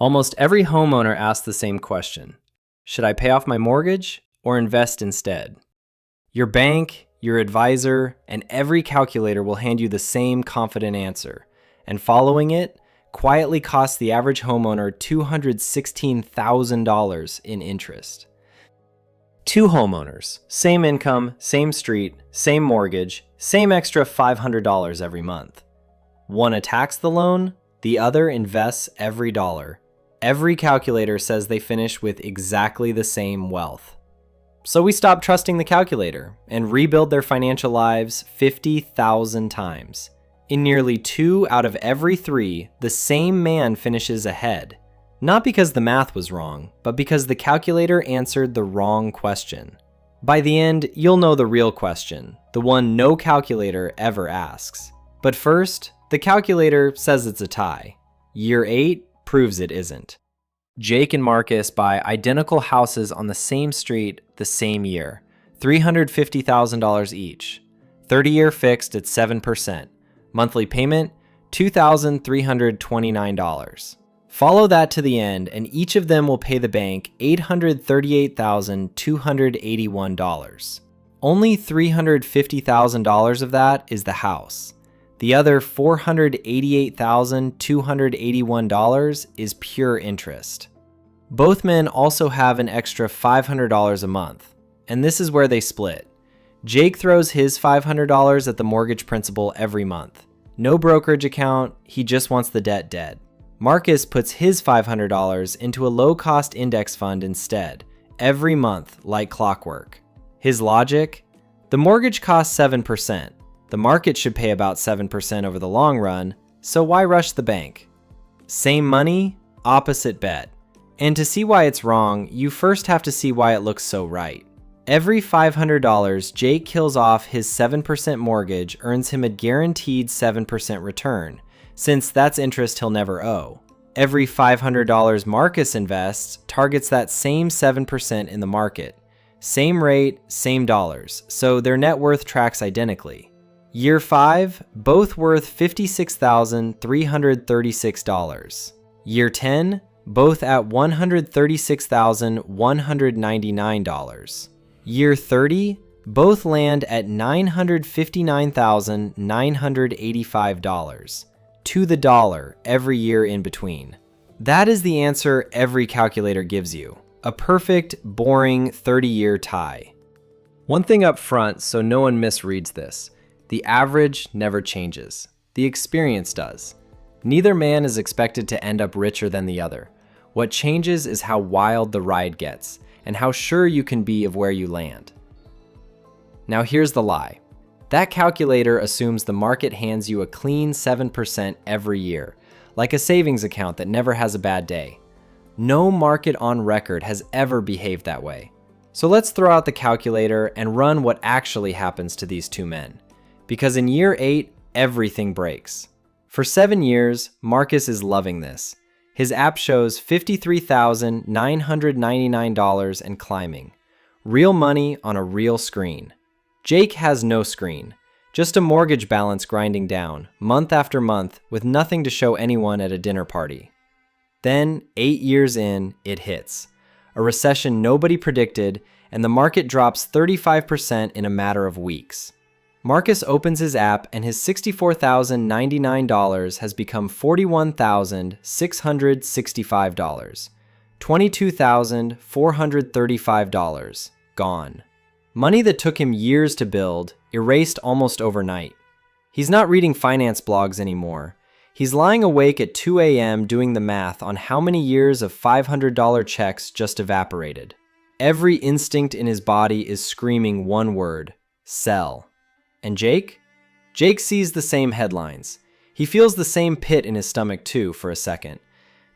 Almost every homeowner asks the same question. Should I pay off my mortgage or invest instead? Your bank, your advisor, and every calculator will hand you the same confident answer, and following it quietly costs the average homeowner $216,000 in interest. Two homeowners, same income, same street, same mortgage, same extra $500 every month. One attacks the loan, the other invests every dollar. Every calculator says they finish with exactly the same wealth. So we stop trusting the calculator and rebuild their financial lives 50,000 times. In nearly 2 out of every 3, the same man finishes ahead. Not because the math was wrong, but because the calculator answered the wrong question. By the end, you'll know the real question, the one no calculator ever asks. But first, the calculator says it's a tie. Year 8 proves it isn't. Jake and Marcus buy identical houses on the same street the same year, $350,000 each. 30-year fixed at 7%. Monthly payment, $2,329. Follow that to the end, and each of them will pay the bank $838,281. Only $350,000 of that is the house. The other $488,281 is pure interest. Both men also have an extra $500 a month, and this is where they split. Jake throws his $500 at the mortgage principal every month. No brokerage account, he just wants the debt dead. Marcus puts his $500 into a low-cost index fund instead, every month like clockwork. His logic? The mortgage costs 7%. The market should pay about 7% over the long run, so why rush the bank? Same money, opposite bet. And to see why it's wrong, you first have to see why it looks so right. Every $500 Jake kills off his 7% mortgage earns him a guaranteed 7% return, since that's interest he'll never owe. Every $500 Marcus invests targets that same 7% in the market. Same rate, same dollars, so their net worth tracks identically. Year 5, both worth $56,336. Year 10, both at $136,199. Year 30, both land at $959,985. To the dollar every year in between. That is the answer every calculator gives you. A perfect, boring 30-year tie. One thing up front so no one misreads this. The average never changes. The experience does. Neither man is expected to end up richer than the other. What changes is how wild the ride gets, and how sure you can be of where you land. Now here's the lie. That calculator assumes the market hands you a clean 7% every year, like a savings account that never has a bad day. No market on record has ever behaved that way. So let's throw out the calculator and run what actually happens to these two men. Because in year 8, everything breaks. For 7 years, Marcus is loving this. His app shows $53,999 and climbing. Real money on a real screen. Jake has no screen, just a mortgage balance grinding down, month after month, with nothing to show anyone at a dinner party. Then, 8 years in, it hits. A recession nobody predicted, and the market drops 35% in a matter of weeks. Marcus opens his app and his $64,099 has become $41,665. $22,435 gone. Money that took him years to build, erased almost overnight. He's not reading finance blogs anymore. He's lying awake at 2 a.m. doing the math on how many years of $500 checks just evaporated. Every instinct in his body is screaming one word: sell. And Jake? Jake sees the same headlines. He feels the same pit in his stomach too for a second.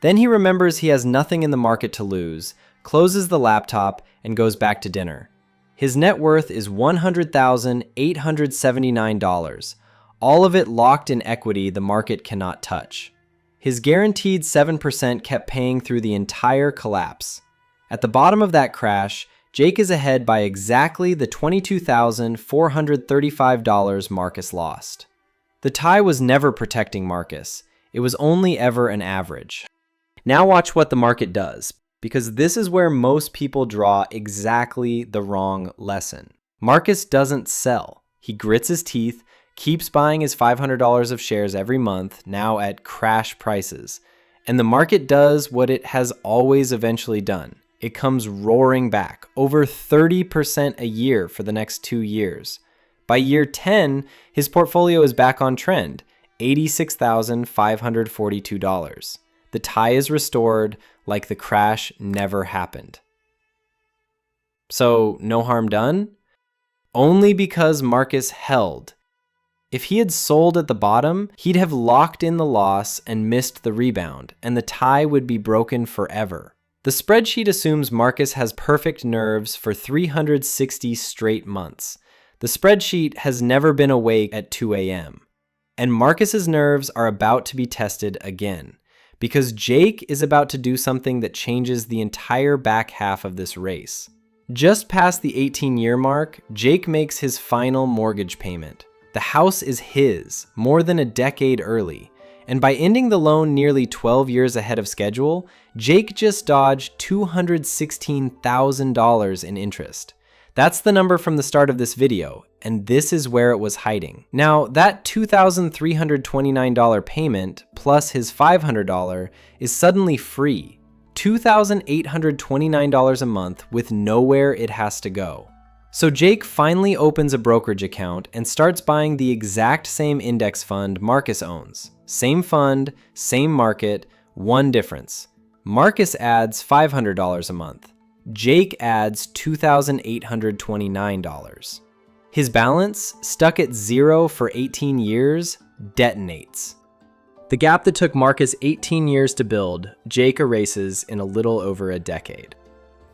Then he remembers he has nothing in the market to lose, closes the laptop, and goes back to dinner. His net worth is $100,879, all of it locked in equity the market cannot touch. His guaranteed 7% kept paying through the entire collapse. At the bottom of that crash, Jake is ahead by exactly the $22,435 Marcus lost. The tie was never protecting Marcus. It was only ever an average. Now watch what the market does, because this is where most people draw exactly the wrong lesson. Marcus doesn't sell. He grits his teeth, keeps buying his $500 of shares every month, now at crash prices. And the market does what it has always eventually done. It comes roaring back, over 30% a year for the next 2 years. By year 10, his portfolio is back on trend, $86,542. The tie is restored like the crash never happened. So, no harm done? Only because Marcus held. If he had sold at the bottom, he'd have locked in the loss and missed the rebound, and the tie would be broken forever. The spreadsheet assumes Marcus has perfect nerves for 360 straight months. The spreadsheet has never been awake at 2 a.m. And Marcus's nerves are about to be tested again, because Jake is about to do something that changes the entire back half of this race. Just past the 18-year mark, Jake makes his final mortgage payment. The house is his, more than a decade early, and by ending the loan nearly 12 years ahead of schedule, Jake just dodged $216,000 in interest. That's the number from the start of this video, and this is where it was hiding. Now, that $2,329 payment plus his $500 is suddenly free. $2,829 a month with nowhere it has to go. So Jake finally opens a brokerage account and starts buying the exact same index fund Marcus owns. Same fund, same market, one difference. Marcus adds $500 a month. Jake adds $2,829. His balance, stuck at zero for 18 years, detonates. The gap that took Marcus 18 years to build, Jake erases in a little over a decade.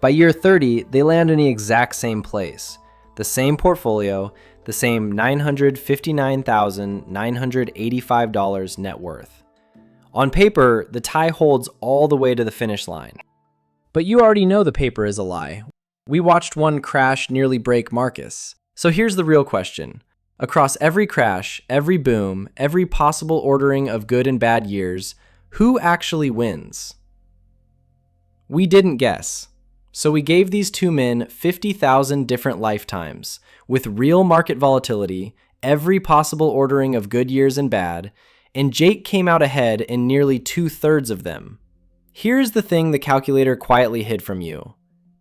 By year 30, they land in the exact same place. The same portfolio, the same $959,985 net worth. On paper, the tie holds all the way to the finish line. But you already know the paper is a lie. We watched one crash nearly break Marcus. So here's the real question. Across every crash, every boom, every possible ordering of good and bad years, who actually wins? We didn't guess. So we gave these two men 50,000 different lifetimes, with real market volatility, every possible ordering of good years and bad, and Jake came out ahead in nearly 2/3 of them. Here's the thing the calculator quietly hid from you.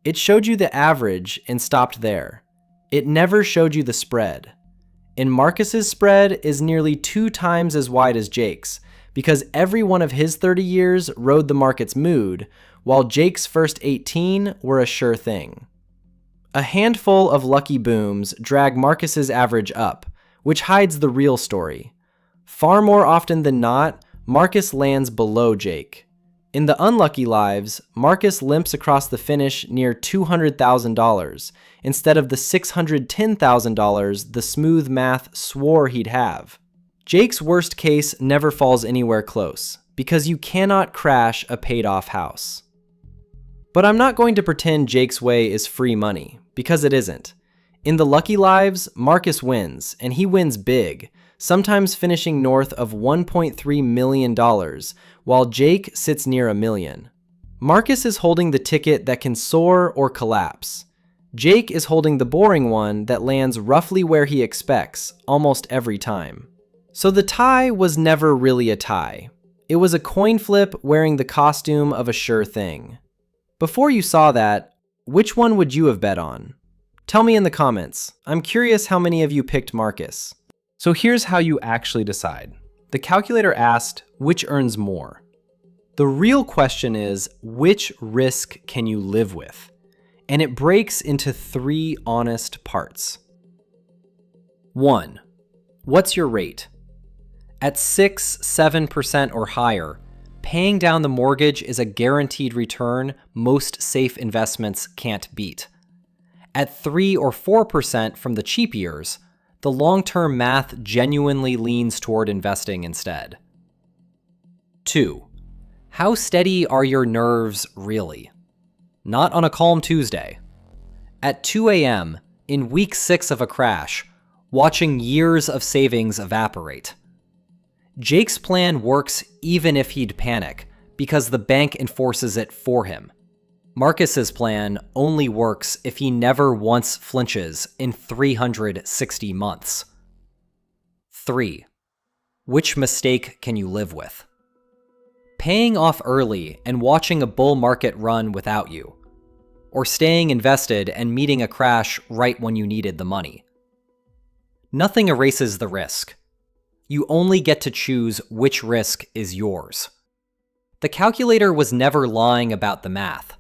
It showed you the average and stopped there. It never showed you the spread. And Marcus's spread is nearly 2 times as wide as Jake's, because every one of his 30 years rode the market's mood, while Jake's first 18 were a sure thing. A handful of lucky booms drag Marcus's average up, which hides the real story. Far more often than not, Marcus lands below Jake. In the unlucky lives, Marcus limps across the finish near $200,000 instead of the $610,000 the smooth math swore he'd have. Jake's worst case never falls anywhere close, because you cannot crash a paid-off house. But I'm not going to pretend Jake's way is free money, because it isn't. In the lucky lives, Marcus wins, and he wins big, sometimes finishing north of $1.3 million, while Jake sits near $1 million. Marcus is holding the ticket that can soar or collapse. Jake is holding the boring one that lands roughly where he expects, almost every time. So the tie was never really a tie. It was a coin flip wearing the costume of a sure thing. Before you saw that, which one would you have bet on? Tell me in the comments. I'm curious how many of you picked Marcus. So here's how you actually decide. The calculator asked, which earns more? The real question is, which risk can you live with? And it breaks into 3 honest parts. 1. What's your rate? At 6-7% or higher, paying down the mortgage is a guaranteed return most safe investments can't beat. At 3 or 4% from the cheap years, the long-term math genuinely leans toward investing instead. 2. How steady are your nerves really? Not on a calm Tuesday. At 2 a.m., in week 6 of a crash, watching years of savings evaporate. Jake's plan works even if he'd panic, because the bank enforces it for him. Marcus's plan only works if he never once flinches in 360 months. 3. Which mistake can you live with? Paying off early and watching a bull market run without you, or staying invested and meeting a crash right when you needed the money. Nothing erases the risk. You only get to choose which risk is yours. The calculator was never lying about the math.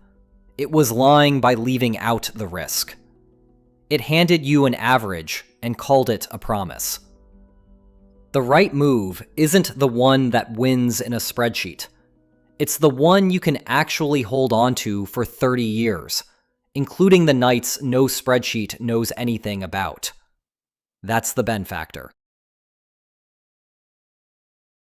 It was lying by leaving out the risk. It handed you an average and called it a promise. The right move isn't the one that wins in a spreadsheet. It's the one you can actually hold on to for 30 years, including the nights no spreadsheet knows anything about. That's the Ben factor.